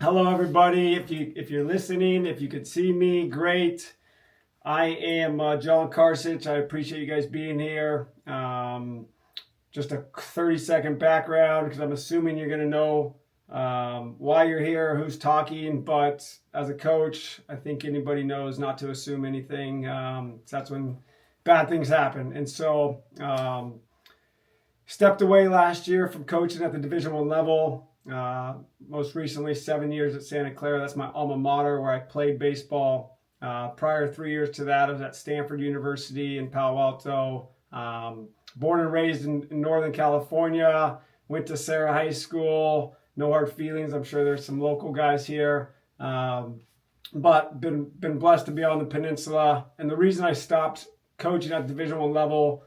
Hello, everybody. If you're listening, if you could see me, great. I am Jon Karcich. I appreciate you guys being here. Just a 30-second background because I'm assuming you're going to know why you're here, who's talking. But as a coach, I think anybody knows not to assume anything. That's when bad things happen. And so stepped away last year from coaching at the Division I level. Most recently, 7 years at Santa Clara. That's my alma mater where I played baseball. Prior 3 years to that, I was at Stanford University in Palo Alto. Born and raised in Northern California. Went to Sarah High School. No hard feelings. I'm sure there's some local guys here. But been blessed to be on the peninsula. And the reason I stopped coaching at Division I level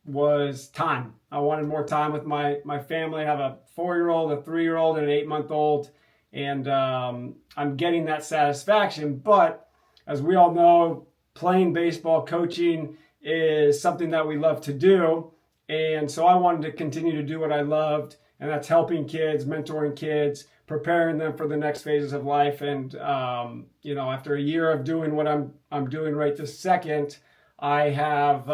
was time. I wanted more time with my family. I have a 4-year-old, a 3-year-old, and an 8-month-old. And I'm getting that satisfaction. But as we all know, playing baseball, coaching is something that we love to do. And so I wanted to continue to do what I loved. And that's helping kids, mentoring kids, preparing them for the next phases of life. And, after a year of doing what I'm doing right this second, I have...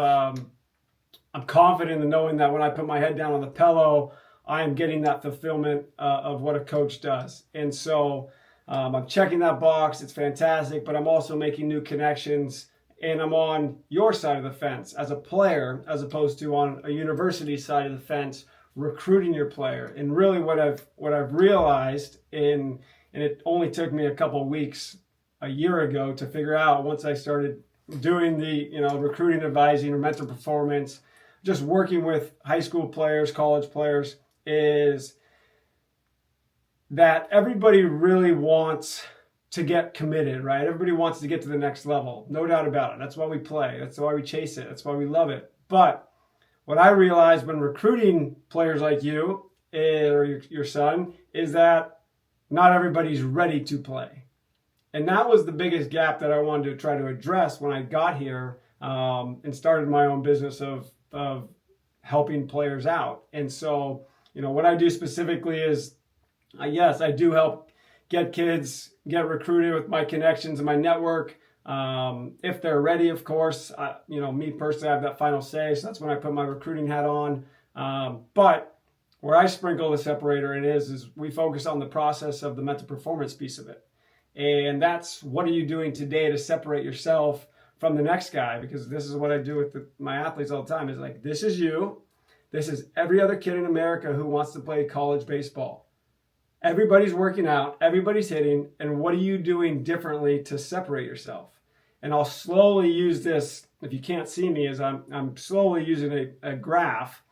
I'm confident in knowing that when I put my head down on the pillow, I am getting that fulfillment of what a coach does. And so I'm checking that box. It's fantastic, but I'm also making new connections, and I'm on your side of the fence as a player, as opposed to on a university side of the fence, recruiting your player. And really what I've realized, and it only took me a couple of weeks a year ago to figure out once I started doing the recruiting advising or mentor performance, just working with high school players, college players, is that everybody really wants to get committed, right? Everybody wants to get to the next level. No doubt about it. That's why we play. That's why we chase it. That's why we love it. But what I realized when recruiting players like you or your son is that not everybody's ready to play. And that was the biggest gap that I wanted to try to address when I got here and started my own business of helping players out. And so, what I do specifically is, yes, I do help get kids get recruited with my connections and my network. If they're ready, of course, me personally, I have that final say. So that's when I put my recruiting hat on. But where I sprinkle the separator is we focus on the process of the mental performance piece of it. And that's, what are you doing today to separate yourself from the next guy? Because this is what I do with my athletes all the time, is like, this is you. This is every other kid in America who wants to play college baseball. Everybody's working out, everybody's hitting, and what are you doing differently to separate yourself? And I'll slowly use this, if you can't see me, is I'm slowly using a graph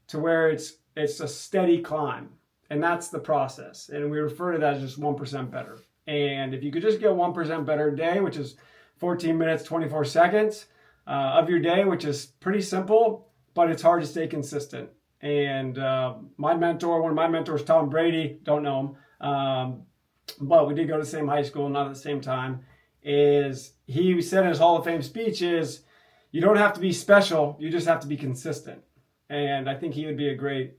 to where it's a steady climb. And that's the process. And we refer to that as just 1% better. And if you could just get 1% better a day, which is 14 minutes, 24 seconds of your day, which is pretty simple, but it's hard to stay consistent. And one of my mentors, Tom Brady, don't know him, but we did go to the same high school, not at the same time, he said in his Hall of Fame speech is, you don't have to be special, you just have to be consistent. And I think he would be a great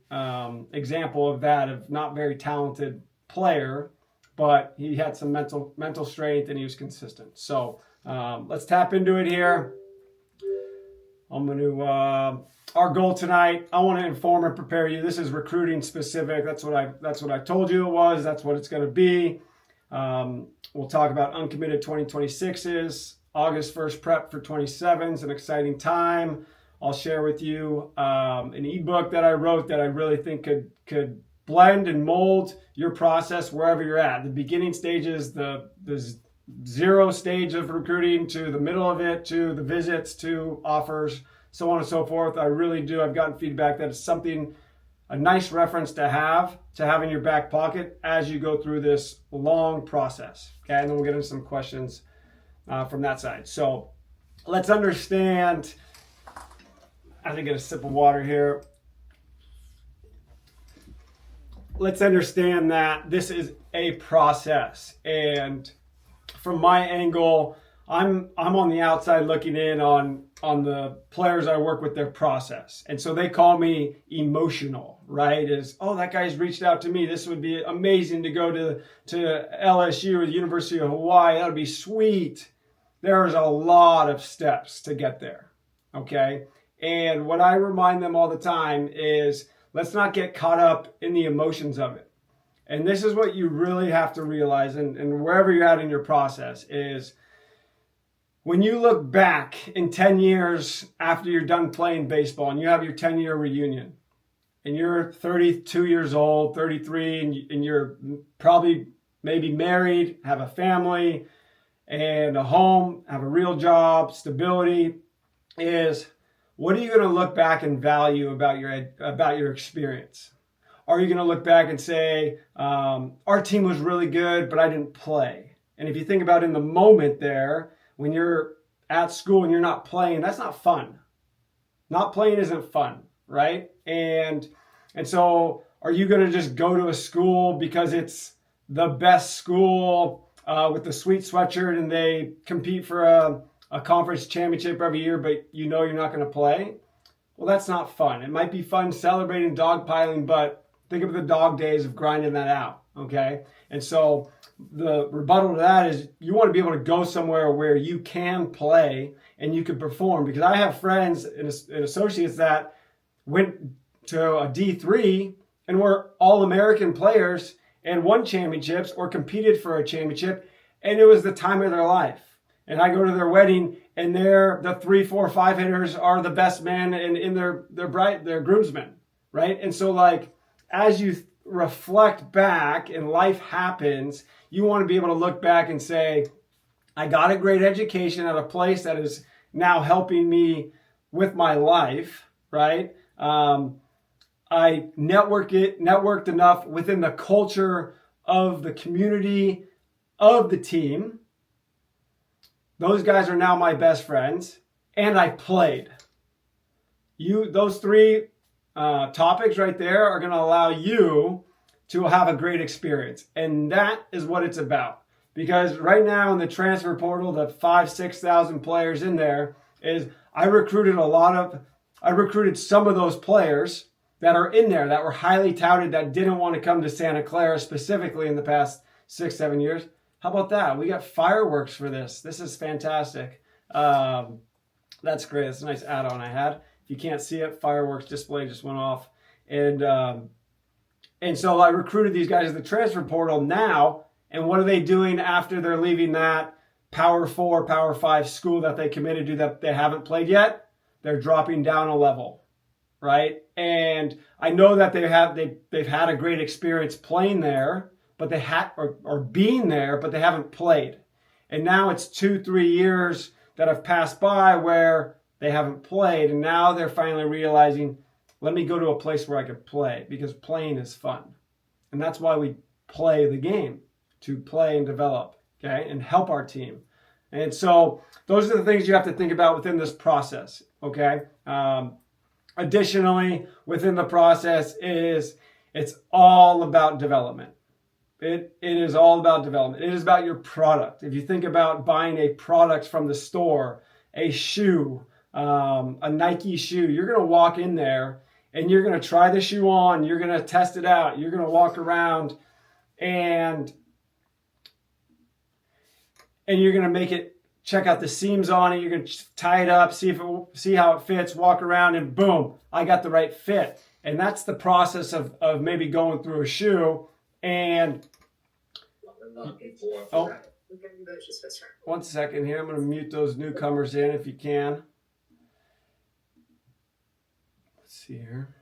example of that, of not very talented player, but he had some mental strength and he was consistent. So let's tap into it here. I'm going to, our goal tonight, I want to inform and prepare you. This is recruiting specific. That's what I told you it was. That's what it's going to be. We'll talk about uncommitted 2026s. August 1st prep for 27s, an exciting time. I'll share with you an ebook that I wrote that I really think could blend and mold your process wherever you're at. The beginning stages, the zero stage of recruiting, to the middle of it, to the visits, to offers, so on and so forth. I really do. I've gotten feedback that it's a nice reference to have in your back pocket as you go through this long process. Okay, and then we'll get into some questions from that side. So let's understand, as I get a sip of water here, let's understand that this is a process. And from my angle, I'm on the outside looking in on the players I work with, their process. And so they call me emotional, right? Is, oh, that guy's reached out to me. This would be amazing to go to LSU or the University of Hawaii. That would be sweet. There's a lot of steps to get there, okay? And what I remind them all the time is, let's not get caught up in the emotions of it. And this is what you really have to realize, and wherever you're at in your process, is when you look back in 10 years after you're done playing baseball and you have your 10-year reunion, and you're 32 years old, 33, and you're probably maybe married, have a family and a home, have a real job, stability, is what are you going to look back and value about your experience? Are you going to look back and say, our team was really good, but I didn't play? And if you think about in the moment there, when you're at school and you're not playing, that's not fun. Not playing isn't fun, right? And so are you going to just go to a school because it's the best school with the sweet sweatshirt and they compete for a conference championship every year, but you know you're not going to play? Well, that's not fun. It might be fun celebrating dogpiling, but think of the dog days of grinding that out, okay? And so the rebuttal to that is you want to be able to go somewhere where you can play and you can perform. Because I have friends and associates that went to a D3 and were all-American players and won championships or competed for a championship, and it was the time of their life. And I go to their wedding, and the 3, 4, 5 hitters are the best men in their groomsmen, right? And so, like, as you reflect back and life happens, you want to be able to look back and say, I got a great education at a place that is now helping me with my life, right? I networked enough within the culture of the community of the team. Those guys are now my best friends, and I played. Those three topics right there are going to allow you to have a great experience. And that is what it's about. Because right now in the transfer portal, the 5,000-6,000 players in there, I recruited some of those players that are in there that were highly touted, that didn't want to come to Santa Clara specifically in the past 6-7 years. How about that? We got fireworks for this. This is fantastic. That's great. That's a nice add-on I had. If you can't see it, fireworks display just went off. And so I recruited these guys in the transfer portal now. And what are they doing after they're leaving that Power 4, Power 5 school that they committed to that they haven't played yet? They're dropping down a level, right? And I know that they've had a great experience playing there, but they or being there, but they haven't played. And now it's 2-3 years that have passed by where they haven't played, and now they're finally realizing, let me go to a place where I could play, because playing is fun. And that's why we play the game, to play and develop, okay, and help our team. And so those are the things you have to think about within this process, okay? Additionally, within the process it's all about development. It is all about development. It is about your product. If you think about buying a product from the store, a shoe, a Nike shoe, you're going to walk in there and you're going to try the shoe on. You're going to test it out. You're going to walk around and you're going to make it, check out the seams on it. You're going to tie it up, see how it fits, walk around, and boom, I got the right fit. And that's the process of maybe going through a shoe. And one second here. I'm going to mute those newcomers in if you can. Let's see here.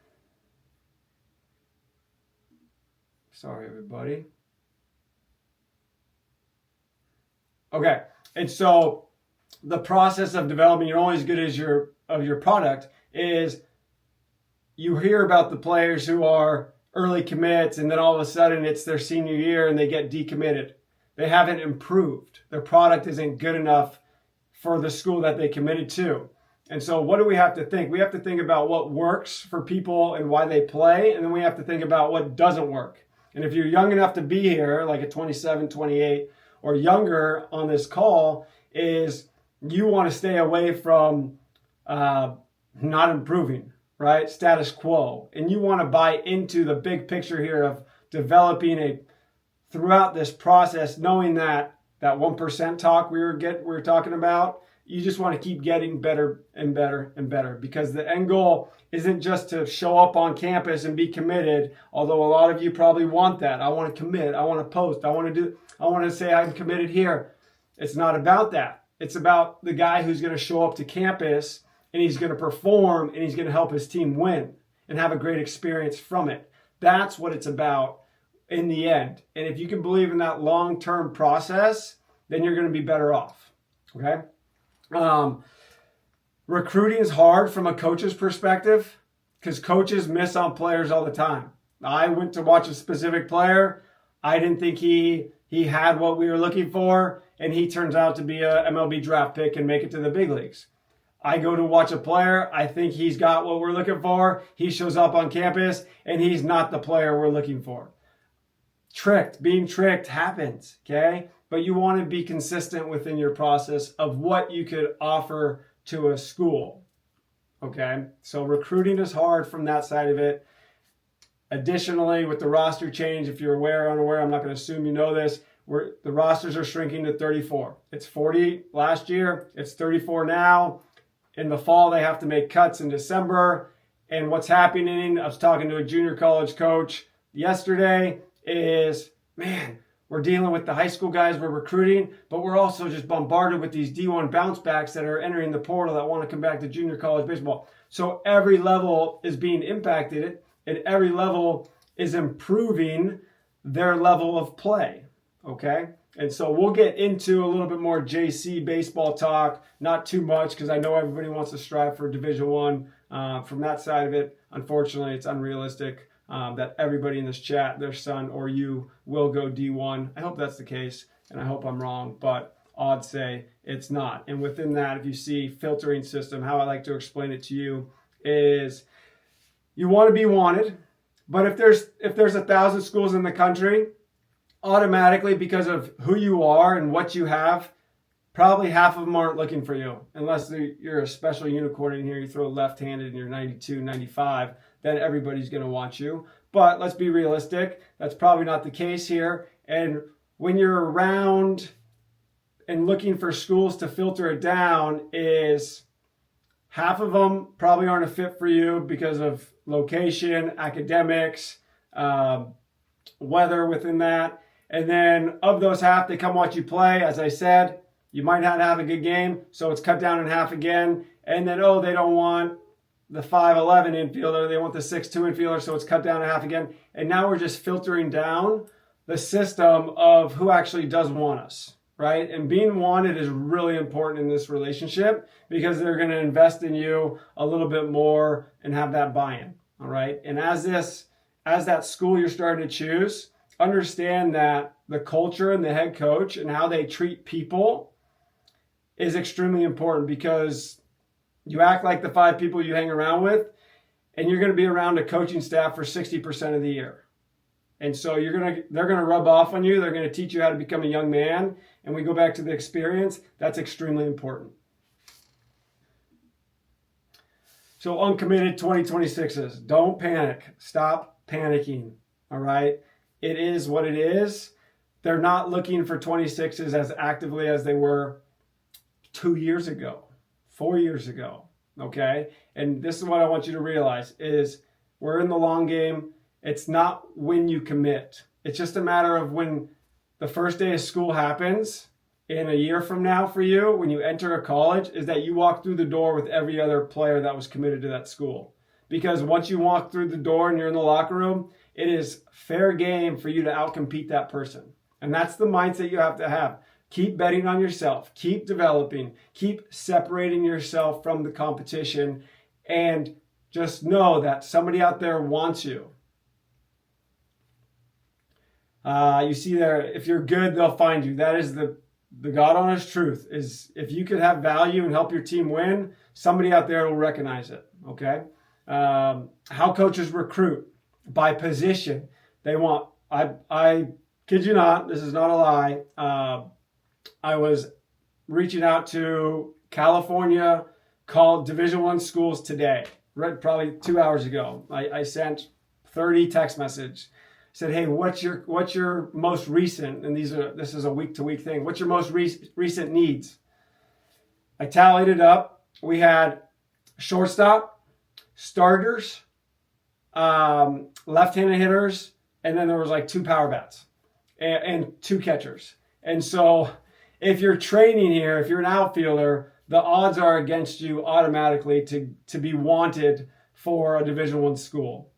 Sorry, everybody. Okay, and so the process of developing, you're only as good as your product, is you hear about the players who are early commits, and then all of a sudden it's their senior year and they get decommitted. They haven't improved. Their product isn't good enough for the school that they committed to. And so what do we have to think? We have to think about what works for people and why they play, and then we have to think about what doesn't work. And if you're young enough to be here, like at 27, 28, or younger on this call, is you want to stay away from not improving, right? Status quo. And you want to buy into the big picture here of developing throughout this process, knowing that 1% talk we were talking about, you just want to keep getting better and better and better, because the end goal isn't just to show up on campus and be committed, although a lot of you probably want that. I want to commit, I want to post, I want to say I'm committed here. It's not about that. It's about the guy who's going to show up to campus and he's going to perform and he's going to help his team win and have a great experience from it. That's what it's about in the end. And if you can believe in that long-term process, then you're going to be better off. Okay? Recruiting is hard from a coach's perspective because coaches miss on players all the time. I went to watch a specific player. I didn't think he had what we were looking for, and he turns out to be a MLB draft pick and make it to the big leagues. I go to watch a player. I think he's got what we're looking for. He shows up on campus, and he's not the player we're looking for. Being tricked happens, okay? But you want to be consistent within your process of what you could offer to a school, okay? So recruiting is hard from that side of it. Additionally, with the roster change, if you're aware or unaware, I'm not going to assume you know this, the rosters are shrinking to 34. It's 40 last year. It's 34 now. In the fall, they have to make cuts in December. And what's happening, I was talking to a junior college coach yesterday, is, man, we're dealing with the high school guys we're recruiting, but we're also just bombarded with these D1 bounce backs that are entering the portal that want to come back to junior college baseball. So every level is being impacted, and every level is improving their level of play, okay? And so we'll get into a little bit more JC baseball talk, not too much, because I know everybody wants to strive for Division I. From that side of it, unfortunately, it's unrealistic that everybody in this chat, their son or you, will go D1. I hope that's the case, and I hope I'm wrong, but odds say it's not. And within that, if you see filtering system, how I like to explain it to you is you want to be wanted, but if there's 1,000 schools in the country, automatically, because of who you are and what you have, probably half of them aren't looking for you. Unless you're a special unicorn in here, you throw left-handed and you're 92, 95, then everybody's going to want you. But let's be realistic. That's probably not the case here. And when you're around and looking for schools to filter it down, is half of them probably aren't a fit for you because of location, academics, weather within that. And then of those half, they come watch you play. As I said, you might not have a good game, so it's cut down in half again. And then, they don't want the 5'11" infielder, they want the 6'2" infielder, so it's cut down in half again. And now we're just filtering down the system of who actually does want us, right? And being wanted is really important in this relationship because they're going to invest in you a little bit more and have that buy-in, all right? And as that school you're starting to choose, understand that the culture and the head coach and how they treat people is extremely important, because you act like the 5 people you hang around with, and you're going to be around a coaching staff for 60% of the year. And so they're going to rub off on you. They're going to teach you how to become a young man. And we go back to the experience. That's extremely important. So uncommitted 2026s, don't panic. Stop panicking. All right. It is what it is. They're not looking for 26s as actively as they were 2 years ago, 4 years ago. Okay. And this is what I want you to realize is we're in the long game. It's not when you commit. It's just a matter of when the first day of school happens in a year from now for you, when you enter a college, is that you walk through the door with every other player that was committed to that school. Because once you walk through the door and you're in the locker room, it is fair game for you to outcompete that person. And that's the mindset you have to have. Keep betting on yourself. Keep developing. Keep separating yourself from the competition. And just know that somebody out there wants you. You see there, if you're good, they'll find you. That is the God honest truth, is if you could have value and help your team win, somebody out there will recognize it, okay? How coaches recruit, by position. They want, I kid you not, this is not a lie. I was reaching out to California Division I schools today, right? Probably 2 hours ago. I sent 30 text messages. Said, hey, what's your most recent, and this is a week-to-week thing, what's your most recent needs? I tallied it up. We had shortstop, starters, left-handed hitters, and then there was like 2 power bats and 2 catchers. And so if you're training here, if you're an outfielder, the odds are against you automatically to be wanted for a Division I school.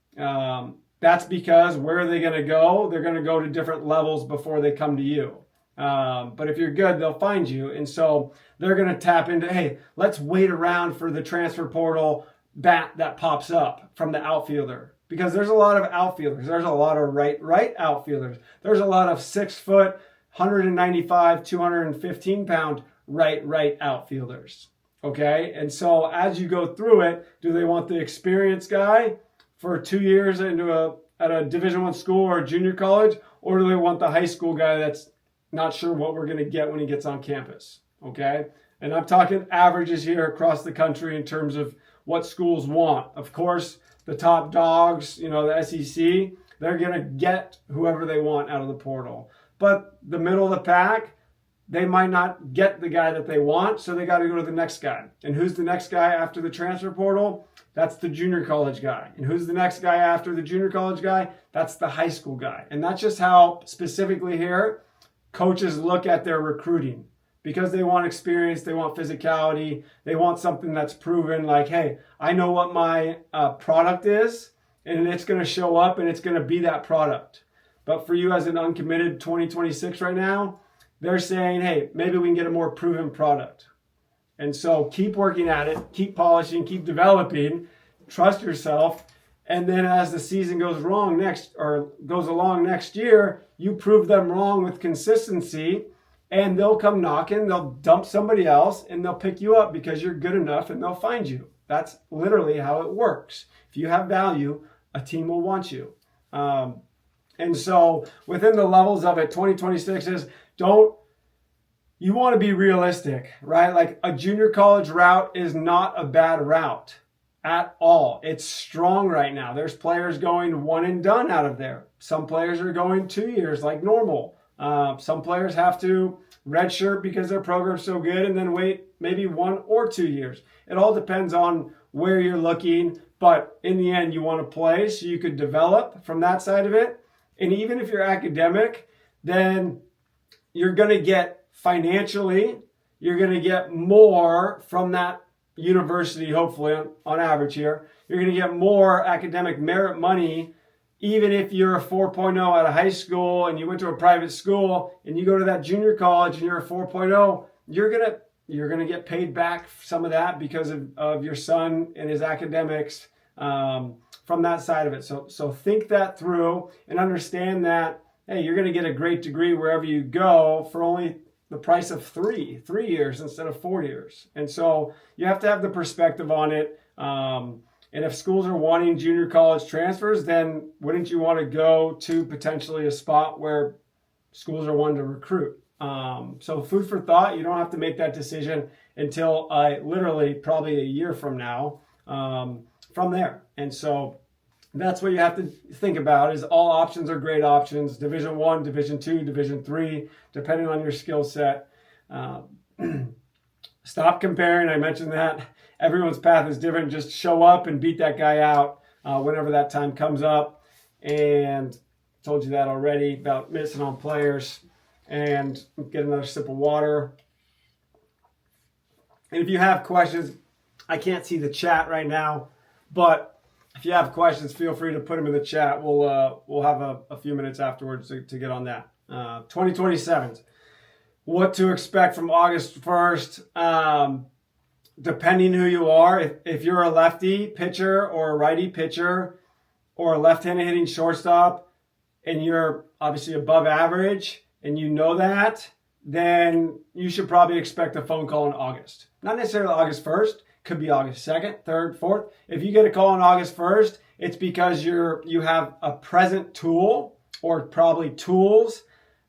That's because where are they going to go? They're going to go to different levels before they come to you. But if you're good, they'll find you. And so they're going to tap into, hey, let's wait around for the transfer portal bat that pops up from the outfielder. Because there's a lot of outfielders. There's a lot of right outfielders. There's a lot of 6 foot, 195, 215 pound right outfielders. Okay? And so as you go through it, do they want the experienced guy for 2 years at a Division I school or a junior college, or do they want the high school guy that's not sure what we're going to get when he gets on campus? Okay, and I'm talking averages here across the country in terms of what schools want. Of course, the top dogs, the SEC, they're going to get whoever they want out of the portal. But the middle of the pack, they might not get the guy that they want, so they got to go to the next guy. And who's the next guy after the transfer portal? That's the junior college guy. And who's the next guy after the junior college guy? That's the high school guy. And that's just how, specifically here, coaches look at their recruiting. Because they want experience, they want physicality, they want something that's proven, like, hey, I know what my product is, and it's going to show up, and it's going to be that product. But for you as an uncommitted 2026 right now, they're saying, hey, maybe we can get a more proven product. And so keep working at it, keep polishing, keep developing, trust yourself. And then as the season goes along next year, you prove them wrong with consistency, and they'll come knocking, they'll dump somebody else, and they'll pick you up because you're good enough, and they'll find you. That's literally how it works. If you have value, a team will want you. And so within the levels of it, 2026 is you want to be realistic, right? Like a junior college route is not a bad route at all. It's strong right now. There's players going one and done out of there. Some players are going 2 years like normal. Some players have to redshirt because their program's so good and then wait maybe 1 or 2 years. It all depends on where you're looking, but in the end, you want to play so you could develop from that side of it. And even if you're academic, then you're going to get financially, you're going to get more from that university, hopefully, on average here. You're going to get more academic merit money, even if you're a 4.0 out of high school and you went to a private school and you go to that junior college and you're a 4.0, you're going to get paid back some of that because of your son and his academics from that side of it. So think that through and understand that, hey, you're going to get a great degree wherever you go for only the price of 3 years instead of 4 years. And so you have to have the perspective on it. And if schools are wanting junior college transfers, then wouldn't you want to go to potentially a spot where schools are wanting to recruit? So food for thought. You don't have to make that decision until literally probably a year from now from there. And so that's what you have to think about is all options are great options. Division I, Division II, Division III, depending on your skill set. Stop comparing. I mentioned that. Everyone's path is different. Just show up and beat that guy out whenever that time comes up. And I told you that already about missing on players. And get another sip of water. And if you have questions, I can't see the chat right now, but if you have questions, feel free to put them in the chat. We'll have a few minutes afterwards to get on that. 2027. What to expect from August 1st. Depending who you are, if you're a lefty pitcher or a righty pitcher or a left-handed hitting shortstop and you're obviously above average and you know that, then you should probably expect a phone call in August. Not necessarily August 1st. Could be August 2nd, 3rd, 4th. If you get a call on August 1st, it's because you have a present tool or probably tools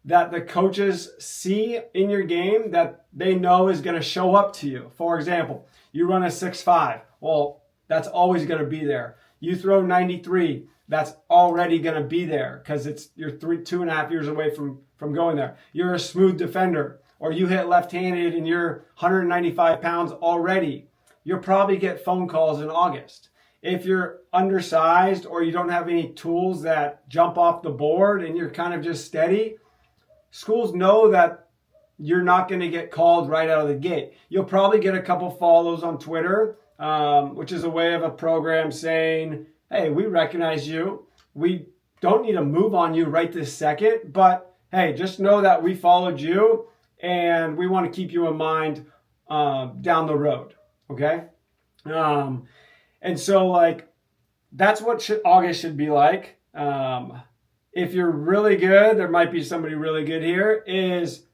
that the coaches see in your game that they know is going to show up to you. For example, you run a 6.5. Well, that's always going to be there. You throw 93. That's already going to be there because you're 2.5 years away from going there. You're a smooth defender, or you hit left-handed and you're 195 pounds already. You'll probably get phone calls in August. If you're undersized or you don't have any tools that jump off the board and you're kind of just steady, schools know that you're not going to get called right out of the gate. You'll probably get a couple follows on Twitter, which is a way of a program saying, hey, we recognize you. We don't need to move on you right this second, but hey, just know that we followed you and we want to keep you in mind down the road, okay? And so, like, that's what August should be like. If you're really good, there might be somebody really good here, is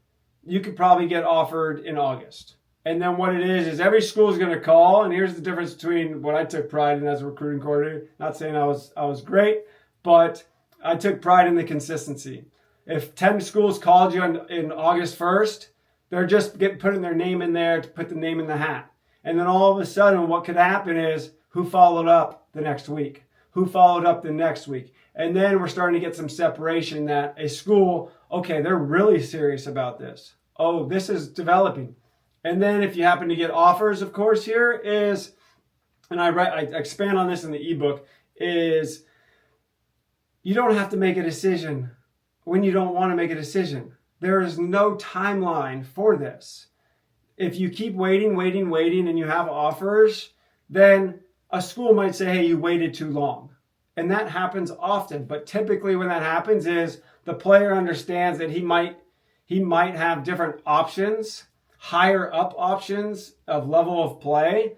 you could probably get offered in August. And then what it is every school is going to call, and here's the difference between what I took pride in as a recruiting coordinator. Not saying I was great, but I took pride in the consistency. If 10 schools called you in August 1st, they're just putting their name in there to put the name in the hat. And then all of a sudden, what could happen is who followed up the next week? Who followed up the next week? And then we're starting to get some separation that a school, okay, they're really serious about this. Oh, this is developing. And then if you happen to get offers, of course, here is, and I expand on this in the ebook, is you don't have to make a decision when you don't want to make a decision. There is no timeline for this. If you keep waiting, and you have offers, then a school might say, hey, you waited too long. And that happens often. But typically when that happens is the player understands that he might have different options, higher up options of level of play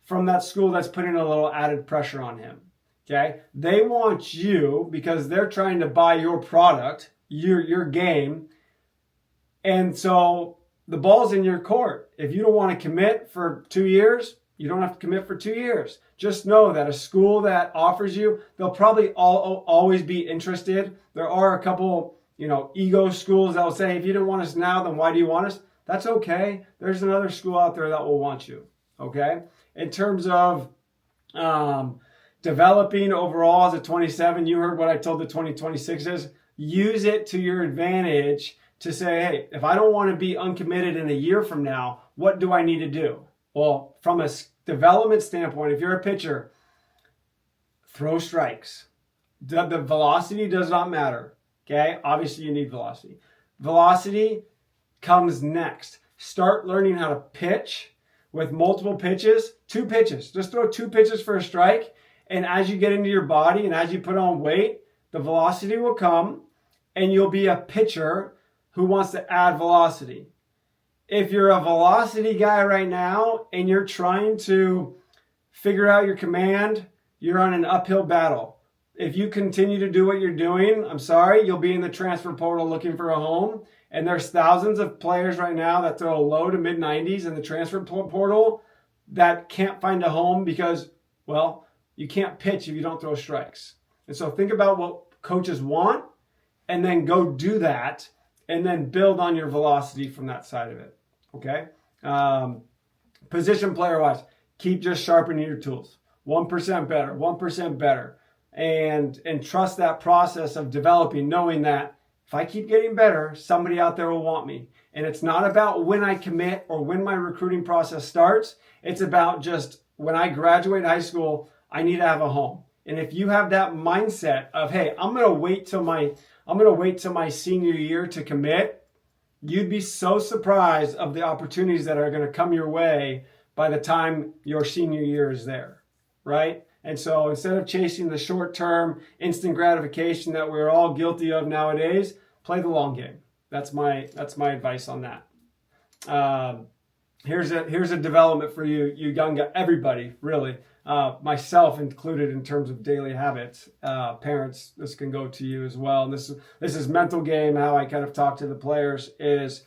from that school that's putting a little added pressure on him. Okay? They want you because they're trying to buy your product, your game. And so the ball's in your court. If you don't want to commit for 2 years, you don't have to commit for 2 years. Just know that a school that offers you, they'll probably always be interested. There are a couple, ego schools that will say, if you don't want us now, then why do you want us? That's okay. There's another school out there that will want you. Okay? In terms of developing overall as a 27, you heard what I told the 2026s. Use it to your advantage to say, hey, if I don't want to be uncommitted in a year from now, what do I need to do? Well, from a development standpoint, if you're a pitcher, throw strikes. The velocity does not matter. Okay? Obviously, you need velocity. Velocity comes next. Start learning how to pitch with multiple pitches. 2 pitches. Just throw 2 pitches for a strike. And as you get into your body and as you put on weight, the velocity will come and you'll be a pitcher who wants to add velocity. If you're a velocity guy right now and you're trying to figure out your command, you're on an uphill battle. If you continue to do what you're doing, I'm sorry, you'll be in the transfer portal looking for a home. And there's thousands of players right now that throw low to mid 90s in the transfer portal that can't find a home because, well, you can't pitch if you don't throw strikes. And so think about what coaches want and then go do that and then build on your velocity from that side of it. Okay? Position player-wise, keep just sharpening your tools. 1% better, 1% better. And trust that process of developing, knowing that if I keep getting better, somebody out there will want me. And it's not about when I commit or when my recruiting process starts. It's about just when I graduate high school, I need to have a home. And if you have that mindset of, hey, I'm going to wait till my senior year to commit, you'd be so surprised of the opportunities that are going to come your way by the time your senior year is there, right? And so instead of chasing the short-term instant gratification that we're all guilty of nowadays, play the long game. That's my advice on that. Here's a development for you young guys, everybody really, myself included in terms of daily habits. Parents, this can go to you as well. And this is mental game. How I kind of talk to the players is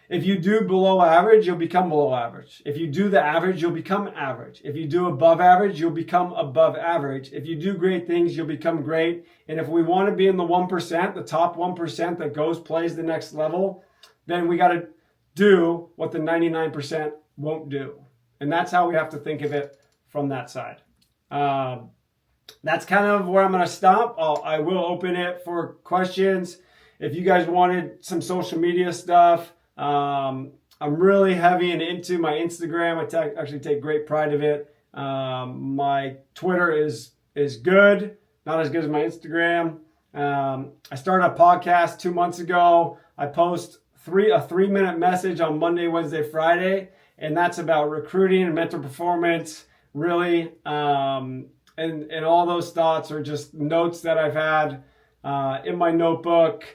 If you do below average, you'll become below average. If you do the average, you'll become average. If you do above average, you'll become above average. If you do great things, you'll become great. And if we want to be in the 1%, the top 1% that plays the next level, then we got to do what the 99% won't do. And that's how we have to think of it from that side. That's kind of where I'm going to stop. I will open it for questions. If you guys wanted some social media stuff, I'm really heavy and into my Instagram. I actually take great pride of it. My Twitter is good, not as good as my Instagram. I started a podcast 2 months ago. I post a 3-minute message on Monday, Wednesday, Friday, and that's about recruiting and mental performance, really. And all those thoughts are just notes that I've had in my notebook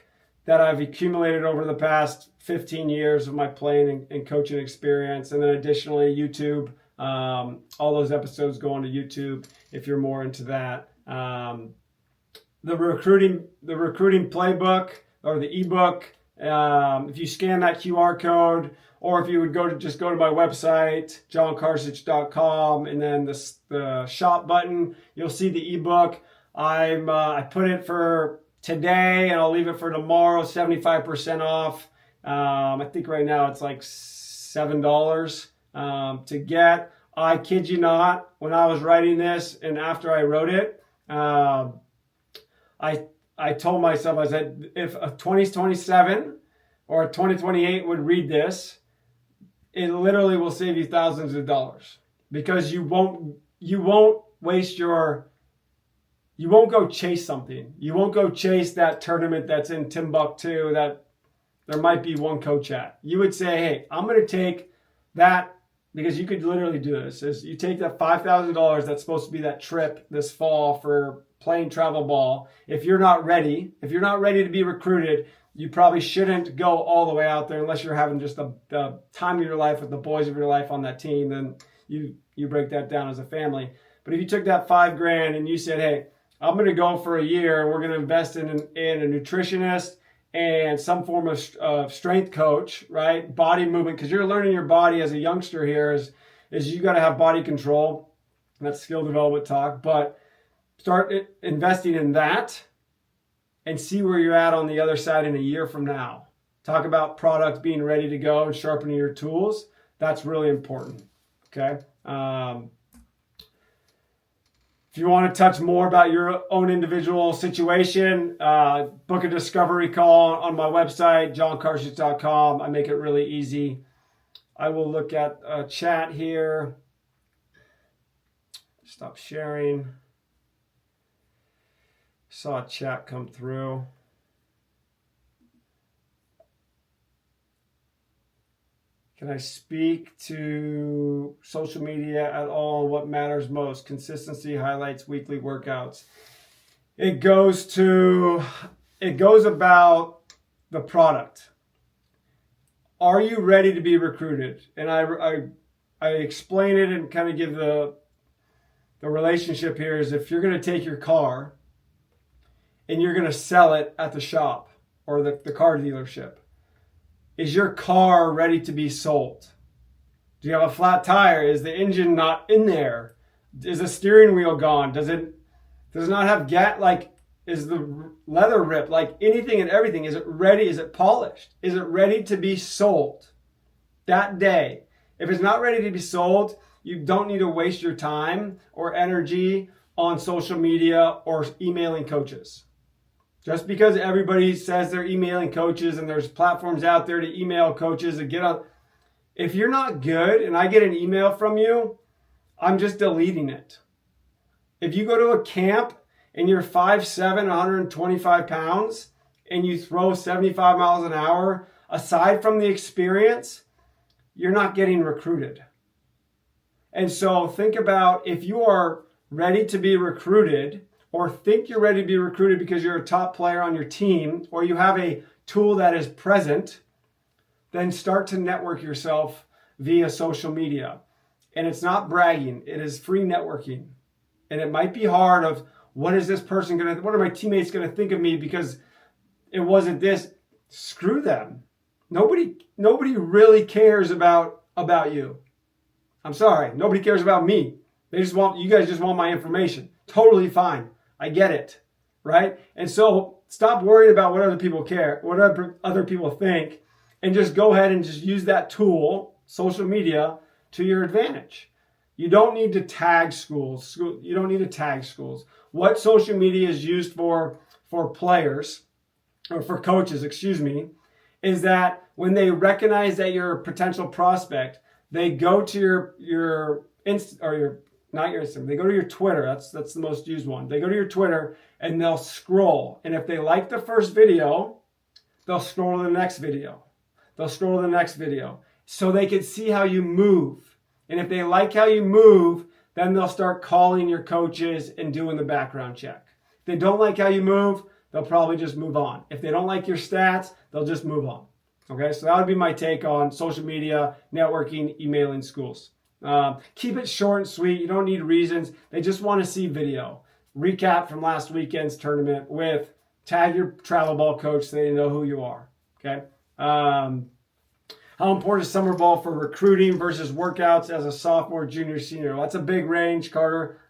that I've accumulated over the past 15 years of my playing and coaching experience. And then additionally, YouTube, all those episodes go onto YouTube if you're more into that. The recruiting playbook or the ebook, if you scan that QR code, or if you would go to my website, jonkarcich.com, and then the shop button, you'll see the ebook. I put it for today, and I'll leave it for tomorrow, 75% off. I think right now it's like $7 to get. I kid you not, when I was writing this and after I wrote it, I told myself, I said, if a 2027 or a 2028 would read this, it literally will save you thousands of dollars, because you won't go chase something. You won't go chase that tournament that's in Timbuktu that there might be one coach at. You would say, hey, I'm going to take that, because you could literally do this. Is you take that $5,000 that's supposed to be that trip this fall for playing travel ball. If you're not ready to be recruited, you probably shouldn't go all the way out there unless you're having just the time of your life with the boys of your life on that team. Then you break that down as a family. But if you took that $5,000 and you said, hey, I'm going to go for a year and we're going to invest in a nutritionist and some form of strength coach, right? Body movement, because you're learning your body as a youngster here is you got to have body control. That's skill development talk. But start investing in that and see where you're at on the other side in a year from now. Talk about product being ready to go and sharpening your tools. That's really important, okay? If you want to touch more about your own individual situation, book a discovery call on my website, jonkarcich.com. I make it really easy. I will look at a chat here. Stop sharing. Saw a chat come through. Can I speak to social media at all on what matters most? Consistency, highlights, weekly workouts. It goes about the product. Are you ready to be recruited? And I explain it and kind of give the relationship here is if you're going to take your car and you're going to sell it at the shop or the car dealership, is your car ready to be sold? Do you have a flat tire? Is the engine not in there? Is the steering wheel gone? Does it not have is the leather ripped? Like anything and everything, is it ready? Is it polished? Is it ready to be sold that day? If it's not ready to be sold, you don't need to waste your time or energy on social media or emailing coaches. Just because everybody says they're emailing coaches and there's platforms out there to email coaches and get on. If you're not good and I get an email from you, I'm just deleting it. If you go to a camp and you're 5'7", 125 pounds and you throw 75 miles an hour, aside from the experience, you're not getting recruited. And so think about if you are ready to be recruited or think you're ready to be recruited because you're a top player on your team or you have a tool that is present, then start to network yourself via social media. And it's not bragging, it is free networking. And it might be hard of what are my teammates going to think of me because it wasn't this? Screw them. Nobody really cares about you. I'm sorry. Nobody cares about me. You guys just want my information. Totally fine. I get it. Right? And so stop worrying about what other people care, what other people think, and just go ahead and just use that tool, social media, to your advantage. You don't need to tag schools. You don't need to tag schools. What social media is used for players, or for coaches, is that when they recognize that you're a potential prospect, they go to they go to your Twitter. That's the most used one. They go to your Twitter and they'll scroll. And if they like the first video, they'll scroll to the next video. They'll scroll to the next video so they can see how you move. And if they like how you move, then they'll start calling your coaches and doing the background check. If they don't like how you move, they'll probably just move on. If they don't like your stats, they'll just move on. Okay, so that would be my take on social media, networking, emailing schools. Keep it short and sweet. You don't need reasons. They just want to see video. Recap from last weekend's tournament with tag your travel ball coach so they know who you are. Okay. How important is summer ball for recruiting versus workouts as a sophomore, junior, senior? Well, that's a big range, Carter.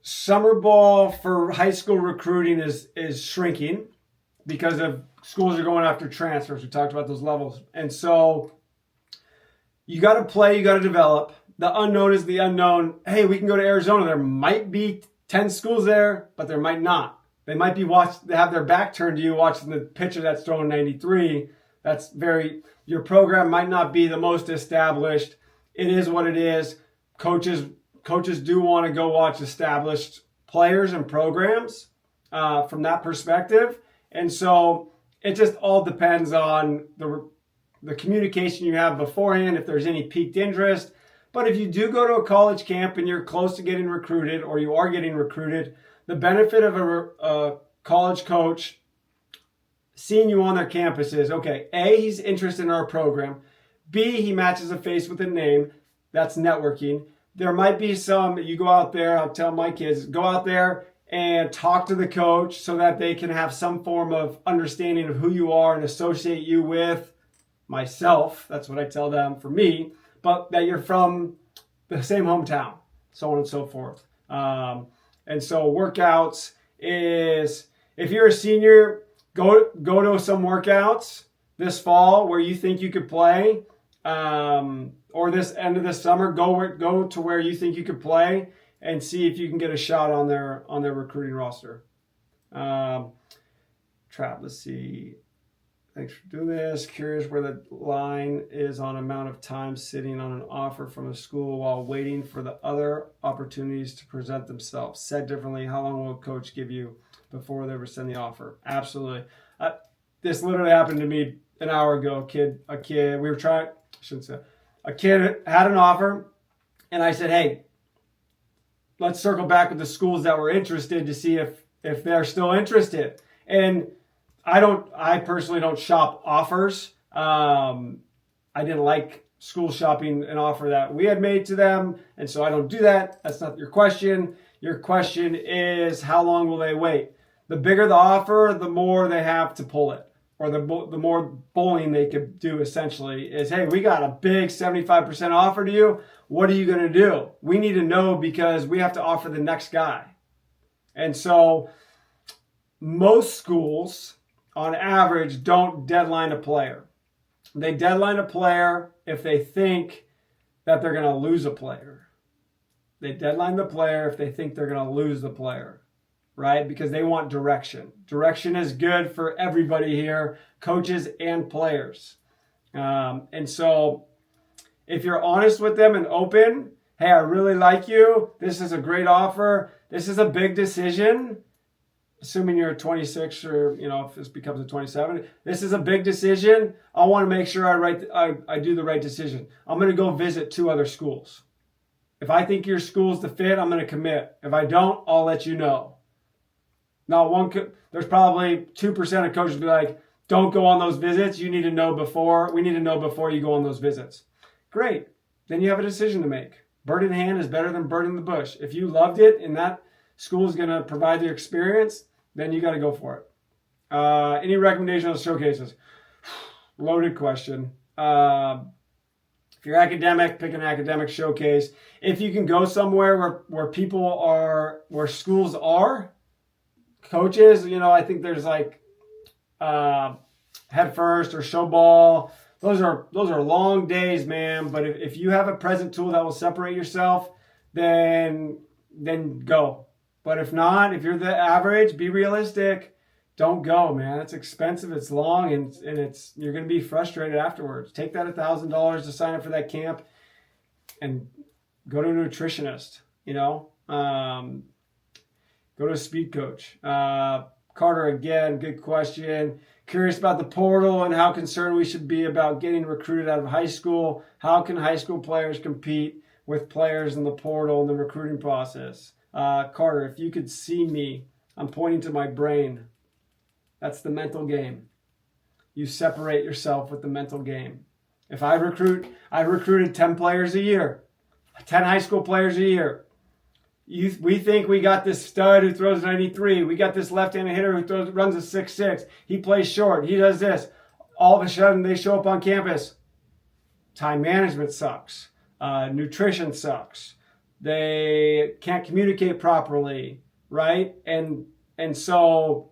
Summer ball for high school recruiting is shrinking because of schools are going after transfers. We talked about those levels. And so you got to play, you got to develop. The unknown is the unknown. Hey, we can go to Arizona. There might be 10 schools there, but there might not. They might be they have their back turned to you watching the pitcher that's throwing 93. Your program might not be the most established. It is what it is. Coaches do want to go watch established players and programs from that perspective. And so it just all depends on the communication you have beforehand, if there's any piqued interest. But if you do go to a college camp and you're close to getting recruited, or you are getting recruited, the benefit of a college coach seeing you on their campus is, okay, A, he's interested in our program. B, he matches a face with a name. That's networking. There might be you go out there, I'll tell my kids, go out there and talk to the coach so that they can have some form of understanding of who you are and associate you with myself. That's what I tell them for me, but that you're from the same hometown, so on and so forth. And so workouts is, if you're a senior, go to some workouts this fall where you think you could play, or this end of this summer, go to where you think you could play and see if you can get a shot on their recruiting roster. Trav, let's see. Thanks for doing this. Curious where the line is on amount of time sitting on an offer from a school while waiting for the other opportunities to present themselves. Said differently, how long will a coach give you before they rescind the offer? Absolutely. This literally happened to me an hour ago. A kid had an offer, and I said, hey, let's circle back with the schools that were interested to see if they're still interested. And I personally don't shop offers. I didn't like school shopping an offer that we had made to them, and so I don't do that. That's not your question. Your question is, how long will they wait? The bigger the offer, the more they have to pull it, or the more bullying they could do, essentially, is, hey, we got a big 75% offer to you. What are you going to do? We need to know because we have to offer the next guy. And so most schools, on average, don't deadline a player. They deadline a player if they think that they're going to lose a player. They deadline the player if they think they're going to lose the player, right? Because they want direction. Direction is good for everybody here, coaches and players. And so if you're honest with them and open, hey, I really like you. This is a great offer. This is a big decision. Assuming you're 26 or, if this becomes a 27, this is a big decision. I want to make sure I do the right decision. I'm going to go visit 2 other schools. If I think your school's the fit, I'm going to commit. If I don't, I'll let you know. Now, there's probably 2% of coaches be like, don't go on those visits. You need to know before. We need to know before you go on those visits. Great. Then you have a decision to make. Bird in hand is better than bird in the bush. If you loved it and that school is going to provide the experience, then you got to go for it. Any recommendation on showcases? Loaded question. If you're academic, pick an academic showcase. If you can go somewhere where people are, where schools are, coaches, I think there's like Head First or Show Ball. Those are long days, man. But if you have a present tool that will separate yourself, then go. But if not, if you're the average, be realistic. Don't go, man. It's expensive. It's long, and you're going to be frustrated afterwards. Take that $1,000 to sign up for that camp, and go to a nutritionist. Go to a speed coach. Carter, again, good question. Curious about the portal and how concerned we should be about getting recruited out of high school. How can high school players compete with players in the portal and the recruiting process? Carter, if you could see me, I'm pointing to my brain. That's the mental game. You separate yourself with the mental game. If I recruited 10 players a year, 10 high school players a year. We think we got this stud who throws 93. We got this left-handed hitter who runs a 6'6". He plays short. He does this. All of a sudden, they show up on campus. Time management sucks. Nutrition sucks. They can't communicate properly, right? And so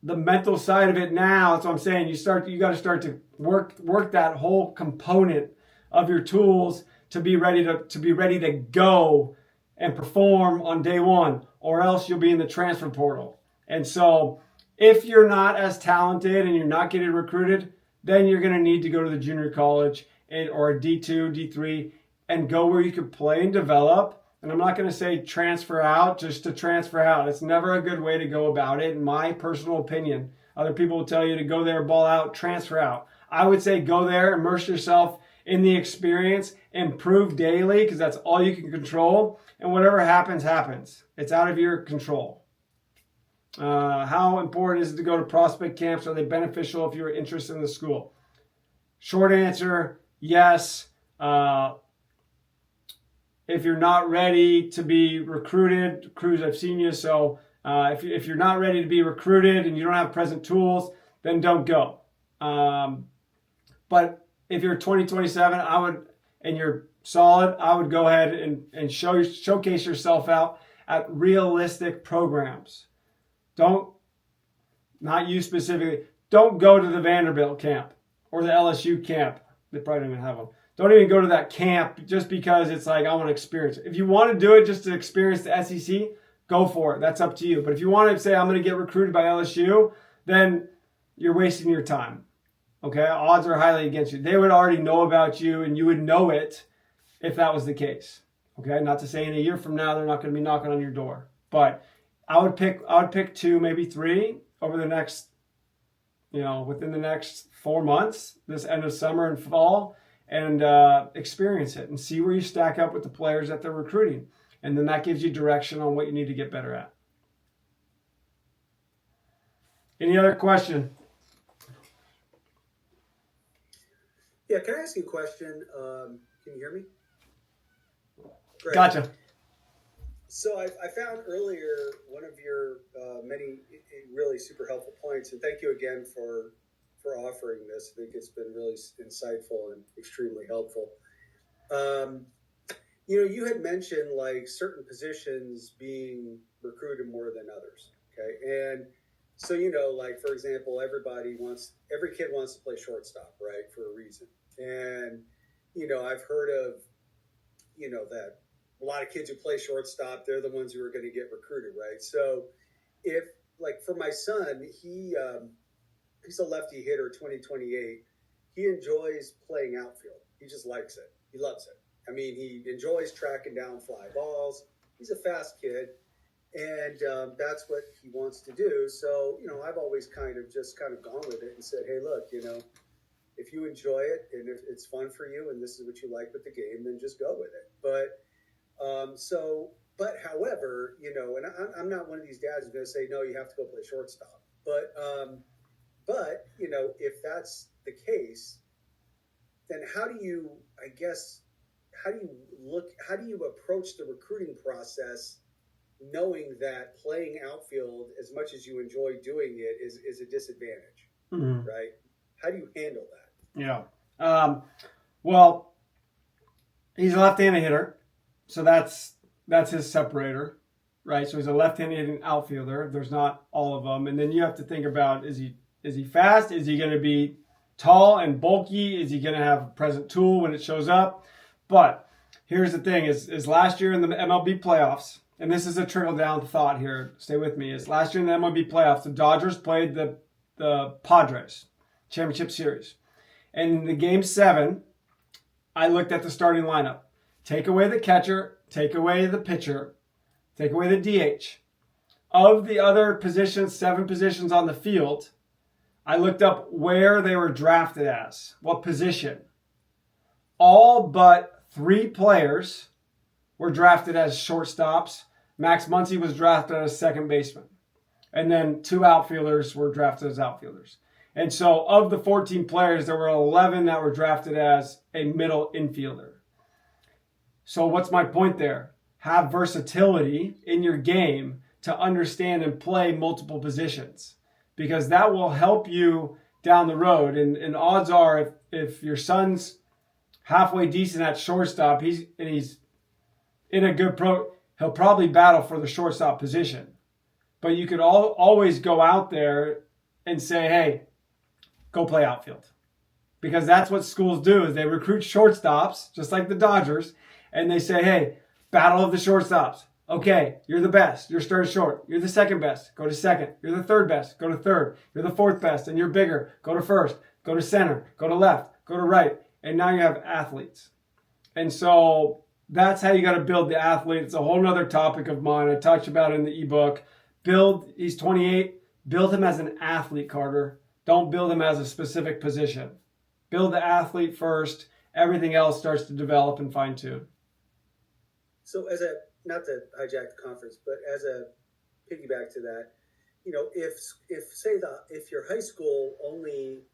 the mental side of it now, that's what I'm saying. You got to start to work that whole component of your tools to be ready to go and perform on day one, or else you'll be in the transfer portal. And so if you're not as talented and you're not getting recruited, then you're going to need to go to the junior college or a D2, D3, and go where you can play and develop. And I'm not going to say transfer out just to transfer out. It's never a good way to go about it, in my personal opinion. Other people will tell you to go there, ball out, transfer out. I would say go there, immerse yourself in the experience, improve daily, because that's all you can control. And whatever happens, happens. It's out of your control. How important is it to go to prospect camps? Are they beneficial if you're interested in the school? Short answer, yes. If you're not ready to be recruited, Cruz, I've seen you. So if you're not ready to be recruited and you don't have present tools, then don't go. But if you're 2027, and you're solid, I would go ahead and showcase yourself out at realistic programs. Not you specifically, don't go to the Vanderbilt camp or the LSU camp. They probably don't even have one. Don't even go to that camp just because it's like, I want to experience it. If you want to do it just to experience the SEC, go for it. That's up to you. But if you want to say, I'm going to get recruited by LSU, then you're wasting your time. Okay? Odds are highly against you. They would already know about you, and you would know it if that was the case. Okay? Not to say in a year from now they're not going to be knocking on your door. But I would pick 2, maybe 3 over the next, within the next 4 months, this end of summer and fall, and experience it and see where you stack up with the players that they're recruiting. And then that gives you direction on what you need to get better at. Any other question? Yeah, can I ask you a question? Can you hear me? Great. Gotcha. So I found earlier one of your many really super helpful points, and thank you again for offering this. I think it's been really insightful and extremely helpful. You had mentioned like certain positions being recruited more than others. Okay, and so like for example, every kid wants to play shortstop, right, for a reason. And I've heard of that a lot of kids who play shortstop, they're the ones who are going to get recruited, right? So if like for my son, he's a lefty hitter, 2028. He enjoys playing outfield. He just likes it. He loves it. I mean, he enjoys tracking down fly balls. He's a fast kid, and that's what he wants to do. So, I've always kind of gone with it and said, hey, look, if you enjoy it and if it's fun for you and this is what you like with the game, then just go with it. But however, and I'm not one of these dads who's going to say, no, you have to go play shortstop. But if that's the case, then how do you approach the recruiting process knowing that playing outfield, as much as you enjoy doing it, is a disadvantage, Mhm. right? How do you handle that? Yeah. Well, he's a left-handed hitter, so that's his separator, right? So he's a left-handed outfielder. There's not all of them, and then you have to think about is he fast? Is he going to be tall and bulky? Is he going to have a present tool when it shows up? But here's the thing: is last year in the MLB playoffs, and this is a trickle-down thought here. Stay with me. Is last year in the MLB playoffs, the Dodgers played the Padres championship series, and in the game 7. I looked at the starting lineup. Take away the catcher, take away the pitcher, take away the DH. Of the other positions, 7 positions on the field, I looked up where they were drafted as, what position. All but 3 players were drafted as shortstops. Max Muncy was drafted as second baseman. And then 2 outfielders were drafted as outfielders. And so of the 14 players, there were 11 that were drafted as a middle infielder. So what's my point there? Have versatility in your game to understand and play multiple positions, because that will help you down the road. And odds are if your son's halfway decent at shortstop, he's in a good he'll probably battle for the shortstop position. But you could always go out there and say, hey, go play outfield. Because that's what schools do, is they recruit shortstops, just like the Dodgers, and they say, hey, battle of the shortstops. Okay, you're the best. You're starting short. You're the second best. Go to second. You're the third best. Go to third. You're the fourth best, and you're bigger. Go to first. Go to center. Go to left. Go to right. And now you have athletes. And so that's how you got to build the athlete. It's a whole nother topic of mine. I talked about it in the ebook. He's 28. Build him as an athlete, Carter. Don't build him as a specific position. Build the athlete first. Everything else starts to develop and fine tune. So not to hijack the conference, but as a piggyback to that, if your high school only,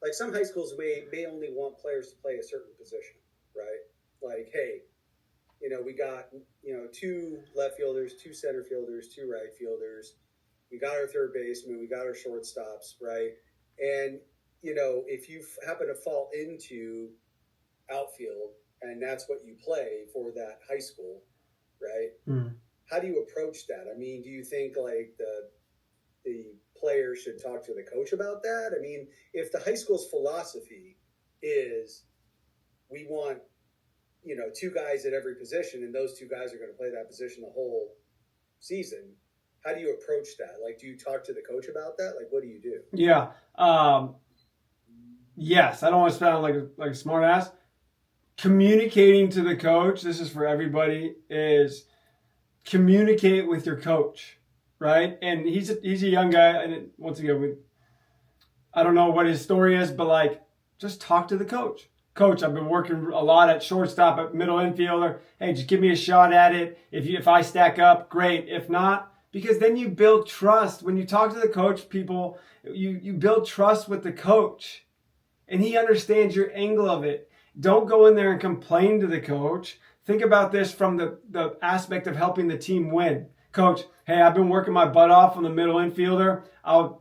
like some high schools may only want players to play a certain position, right? Like, hey, we got, 2 left fielders, 2 center fielders, 2 right fielders. We got our third baseman, we got our shortstops, right? And, if you happen to fall into outfield and that's what you play for that high school, right? Mm. How do you approach that? I mean, do you think like the player should talk to the coach about that? I mean, if the high school's philosophy is we want, 2 guys at every position and those 2 guys are going to play that position the whole season, how do you approach that? Like, do you talk to the coach about that? Like, what do you do? Yeah. Yes, I don't want to sound like a smart ass. Communicating to the coach, this is for everybody, is communicate with your coach, right? And he's a young guy, and once again, I don't know what his story is, but just talk to the coach. Coach, I've been working a lot at shortstop, at middle infielder. Hey, just give me a shot at it. If I stack up, great. If not, because then you build trust. When you talk to the coach, people, you build trust with the coach, and he understands your angle of it. Don't go in there and complain to the coach. Think about this from the aspect of helping the team win. Coach, hey, I've been working my butt off on the middle infielder. I would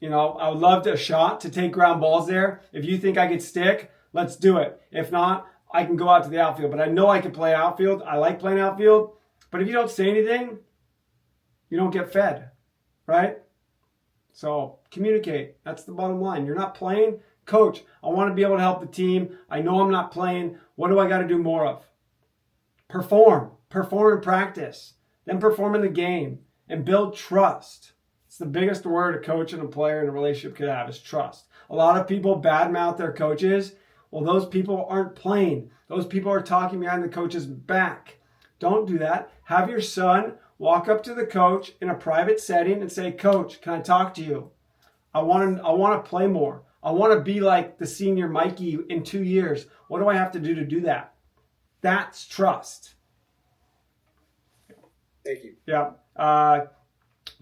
love a shot to take ground balls there. If you think I could stick, let's do it. If not, I can go out to the outfield. But I know I can play outfield. I like playing outfield. But if you don't say anything, you don't get fed, right? So communicate. That's the bottom line. You're not playing. Coach, I want to be able to help the team. I know I'm not playing. What do I got to do more of? Perform in practice, then perform in the game, and build trust. It's the biggest word a coach and a player in a relationship could have, is trust. A lot of people badmouth their coaches. Well, those people aren't playing. Those people are talking behind the coach's back. Don't do that. Have your son walk up to the coach in a private setting and say, Coach, can I talk to you? I want to play more. I want to be like the senior Mikey in 2 years. What do I have to do that? That's trust. Thank you. Yeah.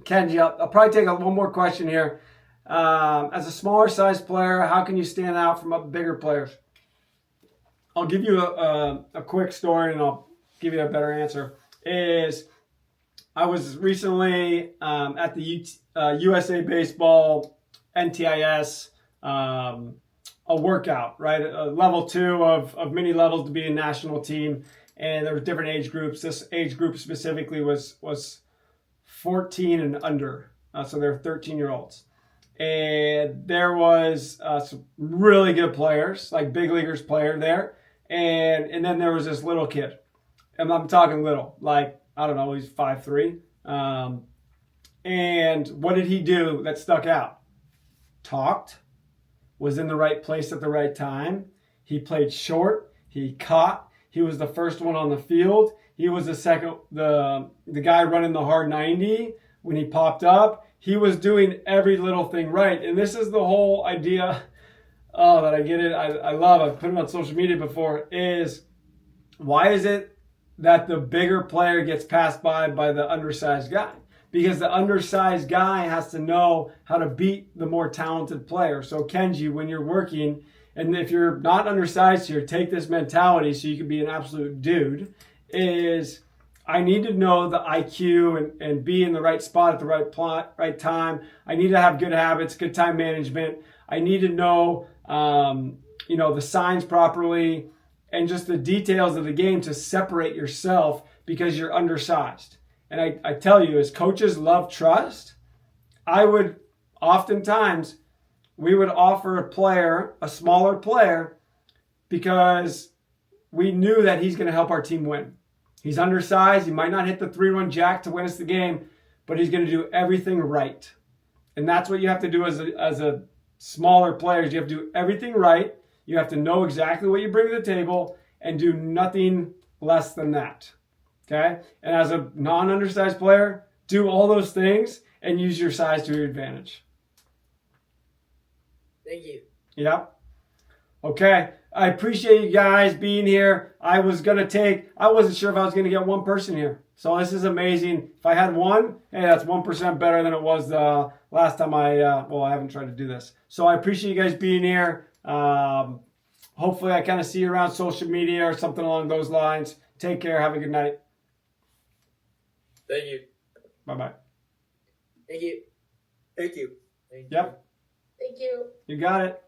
Kenji, I'll probably take one more question here. As a smaller size player, how can you stand out from bigger players? I'll give you a quick story and I'll give you a better answer. Is I was recently at the USA Baseball NTIS, a workout, right? A level 2 of many levels to be a national team. And there were different age groups. This age group specifically was 14 and under. So they're 13-year-olds. And there was some really good players, like big leaguers player there. And then there was this little kid. And I'm talking little, like, I don't know, he's 5'3". And what did he do that stuck out? Talked, was in the right place at the right time. He played short. He caught. He was the first one on the field. He was the guy running the hard 90 when he popped up. He was doing every little thing right. And this is the whole idea that I get it. I love. I've put it on social media before. Is why is it that the bigger player gets passed by the undersized guy? Because the undersized guy has to know how to beat the more talented player. So Kenji, when you're working, and if you're not undersized here, take this mentality so you can be an absolute dude, is I need to know the IQ and be in the right spot at the right time. I need to have good habits, good time management. I need to know, the signs properly and just the details of the game to separate yourself because you're undersized. And I tell you, as coaches love trust, we would offer a smaller player, because we knew that he's going to help our team win. He's undersized. He might not hit the 3-run jack to win us the game, but he's going to do everything right. And that's what you have to do as a smaller player. You have to do everything right. You have to know exactly what you bring to the table and do nothing less than that. Okay? And as a non-undersized player, do all those things and use your size to your advantage. Thank you. Yeah. Okay. I appreciate you guys being here. I wasn't sure if I was going to get one person here. So this is amazing. If I had one, hey, that's 1% better than it was the last time I haven't tried to do this. So I appreciate you guys being here. Hopefully I kind of see you around social media or something along those lines. Take care. Have a good night. Thank you. Bye-bye. Thank you. Thank you. Thank you. Yep. Thank you. You got it.